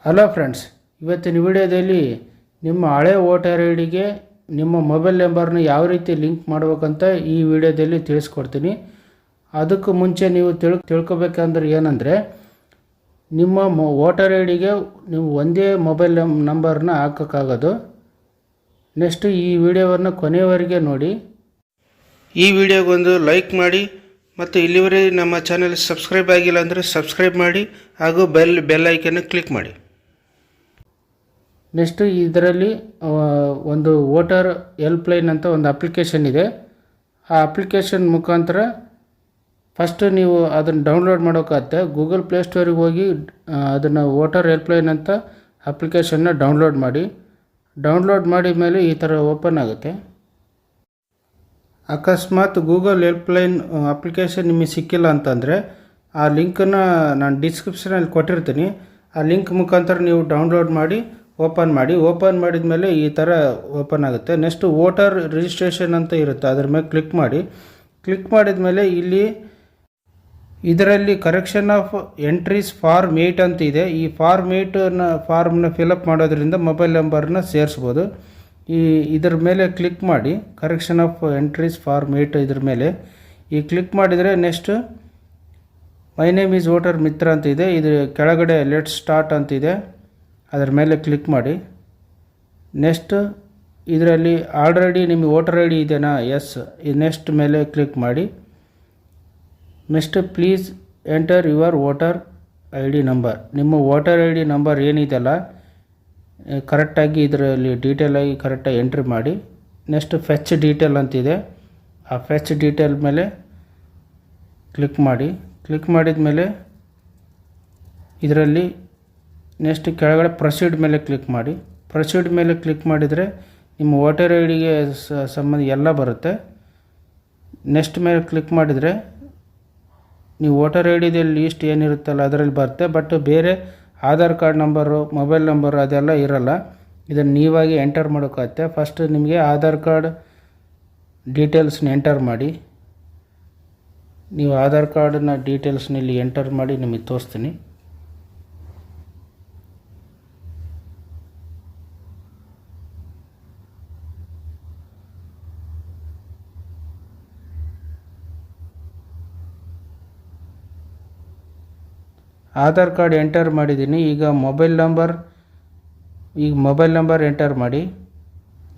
Hello friends, ಇವತ್ತಿನ ವಿಡಿಯೋದಲ್ಲಿ ನಿಮ್ಮ ಹಳೆ ವೋಟರ್ ಐ ಡಿಗೆ ನಿಮ್ಮ ಮೊಬೈಲ್ ನಂಬರ್ನ ಯಾವ ರೀತಿ ಲಿಂಕ್ ಮಾಡಬೇಕಂತ ಈ ವಿಡಿಯೋದಲ್ಲಿ ತಿಳಿಸ್ಕೊಡ್ತೀನಿ. ಅದಕ್ಕೂ ಮುಂಚೆ ನೀವು ತಿಳ್ಕೊಬೇಕಂದ್ರೆ ಏನಂದರೆ, ನಿಮ್ಮ ವೋಟರ್ ಐ ಡಿಗೆ ನೀವು ಒಂದೇ ಮೊಬೈಲ್ ನಂಬರ್ನ ಹಾಕೋಕ್ಕಾಗೋದು. ನೆಕ್ಸ್ಟ್ ಈ ವಿಡಿಯೋವನ್ನು ಕೊನೆಯವರೆಗೆ ನೋಡಿ. ಈ ವಿಡಿಯೋಗೊಂದು ಲೈಕ್ ಮಾಡಿ ಮತ್ತು ಇಲ್ಲಿವರೆಗೆ ನಮ್ಮ ಚಾನಲ್ ಸಬ್ಸ್ಕ್ರೈಬ್ ಆಗಿಲ್ಲ ಅಂದರೆ ಸಬ್ಸ್ಕ್ರೈಬ್ ಮಾಡಿ ಹಾಗೂ ಬೆಲ್ ಐಕನ್ನು ಕ್ಲಿಕ್ ಮಾಡಿ. ನೆಕ್ಸ್ಟ್ ಇದರಲ್ಲಿ ಒಂದು ವೋಟರ್ ಹೆಲ್ಪ್ಲೈನ್ ಅಂತ ಒಂದು ಅಪ್ಲಿಕೇಶನ್ ಇದೆ. ಆ ಅಪ್ಲಿಕೇಶನ್ ಮುಖಾಂತರ ಫಸ್ಟ್ ನೀವು ಅದನ್ನು ಡೌನ್ಲೋಡ್ ಮಾಡೋಕ್ಕಾಗುತ್ತೆ. ಗೂಗಲ್ ಪ್ಲೇಸ್ಟೋರಿಗೆ ಹೋಗಿ ಅದನ್ನು ವೋಟರ್ ಹೆಲ್ಪ್ಲೈನ್ ಅಂತ ಅಪ್ಲಿಕೇಶನ್ನ ಡೌನ್ಲೋಡ್ ಮಾಡಿದ ಮೇಲೆ ಈ ಥರ ಓಪನ್ ಆಗುತ್ತೆ. ಅಕಸ್ಮಾತ್ ಗೂಗಲ್ ಹೆಲ್ಪ್ಲೈನ್ ಅಪ್ಲಿಕೇಶನ್ ನಿಮಗೆ ಸಿಕ್ಕಿಲ್ಲ ಅಂತಂದರೆ ಆ ಲಿಂಕನ್ನು ನಾನು ಡಿಸ್ಕ್ರಿಪ್ಷನಲ್ಲಿ ಕೊಟ್ಟಿರ್ತೀನಿ. ಆ ಲಿಂಕ್ ಮುಖಾಂತರ ನೀವು ಡೌನ್ಲೋಡ್ ಮಾಡಿ ಓಪನ್ ಮಾಡಿದ ಮೇಲೆ ಈ ಥರ ಓಪನ್ ಆಗುತ್ತೆ. ನೆಕ್ಸ್ಟ್ ವೋಟರ್ ರಿಜಿಸ್ಟ್ರೇಷನ್ ಅಂತ ಇರುತ್ತೆ, ಅದ್ರ ಮೇಲೆ ಕ್ಲಿಕ್ ಮಾಡಿದ ಮೇಲೆ ಇದರಲ್ಲಿ ಕರೆಕ್ಷನ್ ಆಫ್ ಎಂಟ್ರೀಸ್ ಫಾರ್ಮ್ 8 ಅಂತ ಇದೆ. ಈ ಫಾರ್ಮ್ನ ಫಿಲಪ್ ಮಾಡೋದ್ರಿಂದ ಮೊಬೈಲ್ ನಂಬರ್ನ ಸೇರಿಸ್ಬೋದು. ಇದರ ಮೇಲೆ ಕ್ಲಿಕ್ ಮಾಡಿ, ಕರೆಕ್ಷನ್ ಆಫ್ ಎಂಟ್ರೀಸ್ ಫಾರ್ಮ್ 8 ಇದ್ರ ಮೇಲೆ ಕ್ಲಿಕ್ ಮಾಡಿದರೆ next my name is voter Mitra ಅಂತ ಇದೆ. ಇದು ಕೆಳಗಡೆ ಲೆಟ್ ಸ್ಟಾರ್ಟ್ ಅಂತಿದೆ, ಅದರ ಮೇಲೆ ಕ್ಲಿಕ್ ಮಾಡಿ. ನೆಕ್ಸ್ಟ್ ಇದರಲ್ಲಿ ಆಲ್ರೆಡಿ ನಿಮಗೆ ವೋಟರ್ ಐ ಡಿ ಇದೆಯಾ? ಎಸ್. ನೆಕ್ಸ್ಟ್ ಮೇಲೆ ಕ್ಲಿಕ್ ಮಾಡಿ. Next please enter your voter I D number. ನಿಮ್ಮ ವೋಟರ್ ಐ ಡಿ ನಂಬರ್ ಏನಿದೆಯಲ್ಲ ಕರೆಕ್ಟಾಗಿ ಇದರಲ್ಲಿ ಡೀಟೇಲಾಗಿ ಕರೆಕ್ಟಾಗಿ ಎಂಟ್ರಿ ಮಾಡಿ. ನೆಕ್ಸ್ಟ್ ಫೆಚ್ ಡೀಟೇಲ್ ಅಂತಿದೆ, ಆ ಫೆಚ್ ಡೀಟೇಲ್ ಮೇಲೆ ಕ್ಲಿಕ್ ಮಾಡಿದ ಮೇಲೆ ಇದರಲ್ಲಿ ನೆಕ್ಸ್ಟ್ ಕೆಳಗಡೆ ಪ್ರೊಸೀಡ್ ಮೇಲೆ ಕ್ಲಿಕ್ ಮಾಡಿದರೆ ನಿಮ್ಮ ವೋಟರ್ ಐ ಡಿಗೆ ಸಂಬಂಧ ಎಲ್ಲ ಬರುತ್ತೆ. ನೆಕ್ಸ್ಟ್ ಮೇಲೆ ಕ್ಲಿಕ್ ಮಾಡಿದರೆ ನೀವು ವೋಟರ್ ಐ ಡಿದಲ್ಲಿ ಲೀಸ್ಟ್ ಏನಿರುತ್ತಲ್ಲ ಅದರಲ್ಲಿ ಬರುತ್ತೆ. ಬಟ್ ಬೇರೆ Aadhaar card number, mobile number ಅದೆಲ್ಲ ಇರೋಲ್ಲ. ಇದನ್ನು ನೀವಾಗಿ ಎಂಟರ್ ಮಾಡೋಕ್ಕಾಗುತ್ತೆ. ಫಸ್ಟ್ ನಿಮಗೆ ಆಧಾರ್ ಕಾರ್ಡ್ ಡೀಟೇಲ್ಸ್ನ ಎಂಟರ್ ಮಾಡಿ. ನೀವು ಆಧಾರ್ ಕಾರ್ಡ್ನ ಡೀಟೇಲ್ಸ್ನ ಇಲ್ಲಿ ಎಂಟರ್ ಮಾಡಿ ನಿಮಗೆ ತೋರಿಸ್ತೀನಿ. ಆಧಾರ್ ಕಾರ್ಡ್ ಎಂಟರ್ ಮಾಡಿದ್ದೀನಿ. ಈಗ ಮೊಬೈಲ್ ನಂಬರ್ ಎಂಟರ್ ಮಾಡಿ.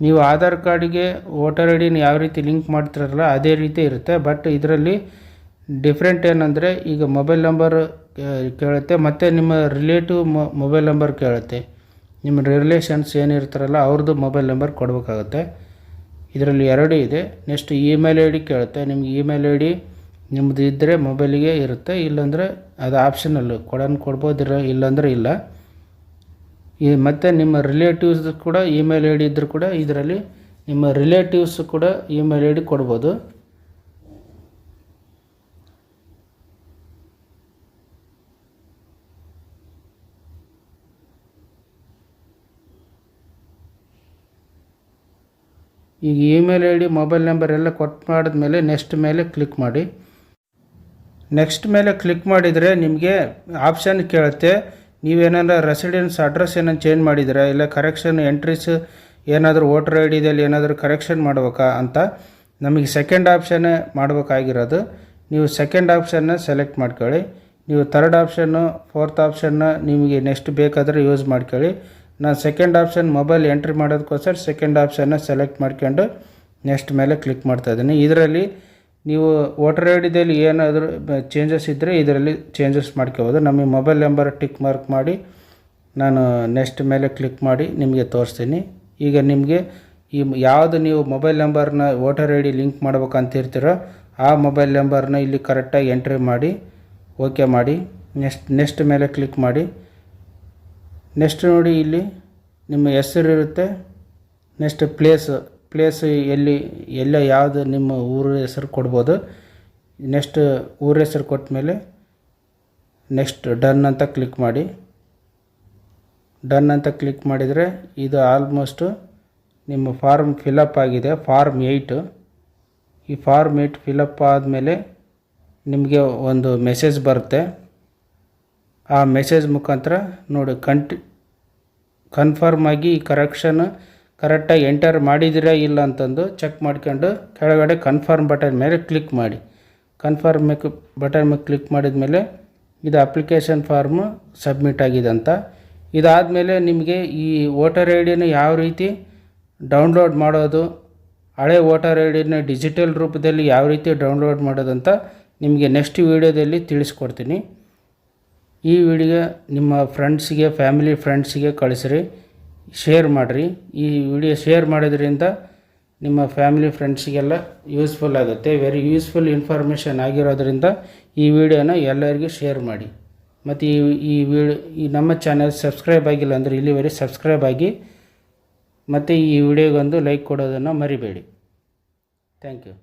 ನೀವು ಆಧಾರ್ ಕಾರ್ಡಿಗೆ ವೋಟರ್ ಐ ಡಿನ ಯಾವ ರೀತಿ ಲಿಂಕ್ ಮಾಡ್ತಿರಲ್ಲ ಅದೇ ರೀತಿ ಇರುತ್ತೆ. ಬಟ್ ಇದರಲ್ಲಿ ಡಿಫ್ರೆಂಟ್ ಏನಂದರೆ, ಈಗ ಮೊಬೈಲ್ ನಂಬರ್ ಕೇಳುತ್ತೆ ಮತ್ತು ನಿಮ್ಮ ರಿಲೇಟಿವ್ ಮೊಬೈಲ್ ನಂಬರ್ ಕೇಳುತ್ತೆ. ನಿಮ್ಮ ರಿಲೇಷನ್ಸ್ ಏನಿರ್ತಾರಲ್ಲ ಅವ್ರದ್ದು ಮೊಬೈಲ್ ನಂಬರ್ ಕೊಡಬೇಕಾಗುತ್ತೆ. ಇದರಲ್ಲಿ 2 ಇದೆ. ನೆಕ್ಸ್ಟ್ ಇಮೇಲ್ ಐ ಡಿ ಕೇಳುತ್ತೆ. ನಿಮ್ಗೆ ಇಮೇಲ್ ಐ ಡಿ ನಿಮ್ಮದು ಇದ್ದರೆ ಮೊಬೈಲಿಗೆ ಇರುತ್ತೆ, ಇಲ್ಲಾಂದರೆ ಅದು ಆಪ್ಷನಲ್ಲು ಕೊಡ್ಬೋದು, ಇಲ್ಲಾಂದರೆ ಇಲ್ಲ. ಮತ್ತು ನಿಮ್ಮ ರಿಲೇಟಿವ್ಸ್ ಕೂಡ ಇಮೇಲ್ ಐ ಡಿ ಇದ್ದರೂ ಕೂಡ ಇದರಲ್ಲಿ ನಿಮ್ಮ ರಿಲೇಟಿವ್ಸ್ ಕೂಡ ಇಮೇಲ್ ಐ ಡಿ ಕೊಡ್ಬೋದು. ಈಗ email I D mobile number ಎಲ್ಲ ಕೊಟ್ಟು ಮಾಡಿದ್ಮೇಲೆ ನೆಕ್ಸ್ಟ್ ಮೇಲೆ ಕ್ಲಿಕ್ ಮಾಡಿ. ನೆಕ್ಸ್ಟ್ ಮೇಲೆ ಕ್ಲಿಕ್ ಮಾಡಿದರೆ ನಿಮಗೆ ಆಪ್ಷನ್ ಕೇಳುತ್ತೆ, ನೀವೇನಾದ್ರು ರೆಸಿಡೆನ್ಸ್ ಅಡ್ರೆಸ್ ಏನಾದ್ರು ಚೇಂಜ್ ಮಾಡಿದ್ದೀರಾ, ಇಲ್ಲ ಕರೆಕ್ಷನ್ ಎಂಟ್ರೀಸ್ ಏನಾದರೂ ವೋಟರ್ ಐ ಡಿದಲ್ಲಿ ಏನಾದರೂ ಕರೆಕ್ಷನ್ ಮಾಡ್ಬೇಕಾ ಅಂತ. ನಮಗೆ ಸೆಕೆಂಡ್ ಆಪ್ಷನ್ನೇ ಮಾಡಬೇಕಾಗಿರೋದು. ನೀವು ಸೆಕೆಂಡ್ ಆಪ್ಷನ್ನ ಸೆಲೆಕ್ಟ್ ಮಾಡ್ಕೊಳ್ಳಿ. ನೀವು ಥರ್ಡ್ ಆಪ್ಷನ್ನು, ಫೋರ್ತ್ ಆಪ್ಷನ್ನ ನಿಮಗೆ ನೆಕ್ಸ್ಟ್ ಬೇಕಾದರೆ ಯೂಸ್ ಮಾಡ್ಕೊಳ್ಳಿ. ನಾನು ಸೆಕೆಂಡ್ ಆಪ್ಷನ್ ಮೊಬೈಲ್ ಎಂಟ್ರಿ ಮಾಡೋದಕ್ಕೋಸ್ಕರ ಸೆಕೆಂಡ್ ಆಪ್ಷನ್ನ ಸೆಲೆಕ್ಟ್ ಮಾಡ್ಕೊಂಡು ನೆಕ್ಸ್ಟ್ ಮೇಲೆ ಕ್ಲಿಕ್ ಮಾಡ್ತಾಯಿದ್ದೀನಿ. ಇದರಲ್ಲಿ ನೀವು ವೋಟರ್ ಐ ಡಿದಲ್ಲಿ ಏನಾದರೂ ಚೇಂಜಸ್ ಇದ್ದರೆ ಇದರಲ್ಲಿ ಚೇಂಜಸ್ ಮಾಡ್ಕೋಬೋದು. ನಮಗೆ ಮೊಬೈಲ್ ನಂಬರ್ ಟಿಕ್ ಮಾರ್ಕ್ ಮಾಡಿ ನಾನು ನೆಕ್ಸ್ಟ್ ಮೇಲೆ ಕ್ಲಿಕ್ ಮಾಡಿ ನಿಮಗೆ ತೋರಿಸ್ತೀನಿ. ಈಗ ನಿಮಗೆ ಯಾವುದು ನೀವು ಮೊಬೈಲ್ ನಂಬರ್ನ ವೋಟರ್ ಐ ಡಿ ಲಿಂಕ್ ಮಾಡ್ಬೇಕಂತಿರ್ತೀರೋ ಆ ಮೊಬೈಲ್ ನಂಬರ್ನ ಇಲ್ಲಿ ಕರೆಕ್ಟಾಗಿ ಎಂಟ್ರಿ ಮಾಡಿ ಓಕೆ ಮಾಡಿ. ನೆಕ್ಸ್ಟ್ ಮೇಲೆ ಕ್ಲಿಕ್ ಮಾಡಿ. ನೆಕ್ಸ್ಟ್ ನೋಡಿ, ಇಲ್ಲಿ ನಿಮ್ಮ ಹೆಸರು ಇರುತ್ತೆ. ನೆಕ್ಸ್ಟ್ ಪ್ಲೇಸ್ ಎಲ್ಲ ಯಾವುದು ನಿಮ್ಮ ಊರ ಹೆಸರು ಕೊಡ್ಬೋದು. ನೆಕ್ಸ್ಟ್ ಊರ ಹೆಸರು ಕೊಟ್ಟ ಮೇಲೆ ನೆಕ್ಸ್ಟ್ ಡನ್ ಅಂತ ಕ್ಲಿಕ್ ಮಾಡಿದರೆ ಇದು ಆಲ್ಮೋಸ್ಟು ನಿಮ್ಮ ಫಾರ್ಮ್ ಫಿಲಪ್ ಆಗಿದೆ. ಫಾರ್ಮ್ 8. ಈ ಫಾರ್ಮ್ 8 ಫಿಲಪ್ ಆದಮೇಲೆ ನಿಮಗೆ ಒಂದು ಮೆಸೇಜ್ ಬರುತ್ತೆ. ಆ ಮೆಸೇಜ್ ಮುಖಾಂತರ ನೋಡಿ ಕನ್ಫರ್ಮ್ ಆಗಿ ಈ ಕರೆಕ್ಷನ್ ಕರೆಕ್ಟಾಗಿ ಎಂಟರ್ ಮಾಡಿದಿರಾ ಇಲ್ಲ ಅಂತಂದು ಚೆಕ್ ಮಾಡ್ಕೊಂಡು ಕೆಳಗಡೆ ಕನ್ಫರ್ಮ್ ಬಟನ್ ಮೇಲೆ ಕ್ಲಿಕ್ ಮಾಡಿ. ಕನ್ಫರ್ಮ್ ಬಟನ್ ಮೇಲೆ ಕ್ಲಿಕ್ ಮಾಡಿದ ಮೇಲೆ ಇದು ಅಪ್ಲಿಕೇಶನ್ ಫಾರ್ಮು ಸಬ್ಮಿಟ್ ಆಗಿದೆ ಅಂತ. ಇದಾದಮೇಲೆ ನಿಮಗೆ ಈ ವೋಟರ್ ಐ ಡಿನ ಯಾವ ರೀತಿ ಡೌನ್ಲೋಡ್ ಮಾಡೋದು, ಹಳೆ ವೋಟರ್ ಐ ಡಿನ ಡಿಜಿಟಲ್ ರೂಪದಲ್ಲಿ ಯಾವ ರೀತಿ ಡೌನ್ಲೋಡ್ ಮಾಡೋದಂತ ನಿಮಗೆ ನೆಕ್ಸ್ಟ್ ವೀಡಿಯೋದಲ್ಲಿ ತಿಳಿಸ್ಕೊಡ್ತೀನಿ. ಈ ವಿಡಿಯೋ ನಿಮ್ಮ ಫ್ರೆಂಡ್ಸಿಗೆ, ಫ್ಯಾಮಿಲಿ ಫ್ರೆಂಡ್ಸಿಗೆ ಕಳಿಸ್ರಿ, ಶೇರ್ ಮಾಡಿರಿ. ಈ ವಿಡಿಯೋ ಶೇರ್ ಮಾಡೋದ್ರಿಂದ ನಿಮ್ಮ ಫ್ಯಾಮಿಲಿ ಫ್ರೆಂಡ್ಸಿಗೆಲ್ಲ ಯೂಸ್ಫುಲ್ ಆಗುತ್ತೆ. ವೆರಿ ಯೂಸ್ಫುಲ್ ಇನ್ಫಾರ್ಮೇಷನ್ ಆಗಿರೋದ್ರಿಂದ ಈ ವಿಡಿಯೋನ ಎಲ್ಲರಿಗೂ ಶೇರ್ ಮಾಡಿ. ಮತ್ತು ಈ ನಮ್ಮ ಚಾನಲ್ ಸಬ್ಸ್ಕ್ರೈಬ್ ಆಗಿಲ್ಲ ಅಂದರೆ ಇಲ್ಲಿವರೆಗೆ ಸಬ್ಸ್ಕ್ರೈಬ್ ಆಗಿ, ಮತ್ತು ಈ ವಿಡಿಯೋಗೊಂದು ಲೈಕ್ ಕೊಡೋದನ್ನು ಮರಿಬೇಡಿ. Thank you.